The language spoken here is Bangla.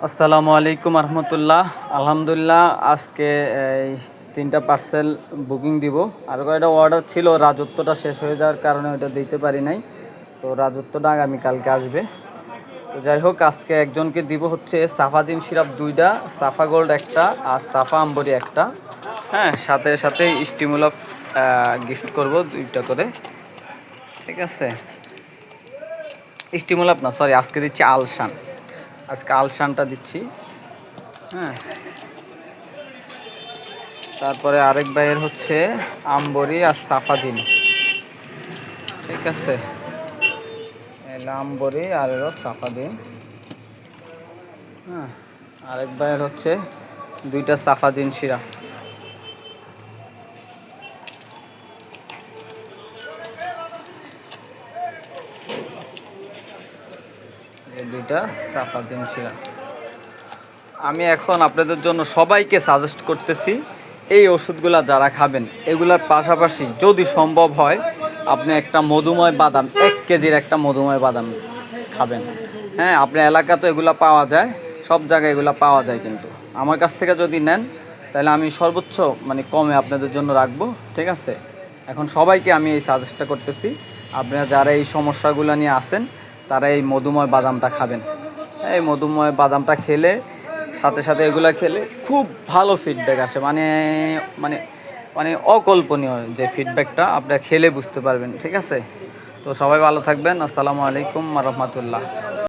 আসসালামু আলাইকুম রহমতুল্লাহ। আলহামদুলিল্লাহ, আজকে এই 3টা পার্সেল বুকিং দিব। আর কয়েকটা অর্ডার ছিল, রাজত্বটা শেষ হয়ে যাওয়ার কারণে ওইটা দিতে পারি নাই। তো রাজত্বটা আগামীকালকে আসবে। তো যাই হোক, আজকে একজনকে দিব হচ্ছে সাফাজিন সিরাপ 2টা, সাফা গোল্ড একটা আর সাফা আম্বরি একটা। হ্যাঁ, সাথে সাথে স্টিমুলাপ গিফট করব 2টা করে। ঠিক আছে, স্টিমুলাপ না, সরি, আজকে দিচ্ছি আলসান। আজকে আলসানটা দিচ্ছি। হ্যাঁ, তারপরে আরেক ভাইয়ের হচ্ছে আম্বরি আর সাফাজিন। ঠিক আছে, এলো আম্বরি আর এলো সাফাজিন। হ্যাঁ, আরেক ভাইয়ের হচ্ছে 2টা সাফাজিন সিরাপ। এই 2টা সাফাজিন সিরাপ। আমি এখন আপনাদের জন্য সবাইকে সাজেস্ট করতেছি, এই ওষুধগুলা যারা খাবেন, এগুলার পাশাপাশি যদি সম্ভব হয় আপনি একটা মধুময় বাদাম, 1 কেজির একটা মধুময় বাদাম খাবেন। হ্যাঁ, আপনার এলাকা তো এগুলা পাওয়া যায়, সব জায়গায় এগুলা পাওয়া যায়, কিন্তু আমার কাছ থেকে যদি নেন তাহলে আমি সর্বোচ্চ কমে আপনাদের জন্য রাখবো। ঠিক আছে, এখন সবাইকে আমি এই সাজেস্টটা করতেছি, আপনারা যারা এই সমস্যাগুলো নিয়ে আসেন তারা এই মধুময় বাদামটা খাবেন। এই মধুময় বাদামটা খেলে, সাথে সাথে এগুলো খেলে খুব ভালো ফিডব্যাক আসে, মানে মানে মানে অকল্পনীয় যে ফিডব্যাকটা আপনারা খেলে বুঝতে পারবেন। ঠিক আছে, তো সবাই ভালো থাকবেন। আসসালামু আলাইকুম রহমতুল্লাহ।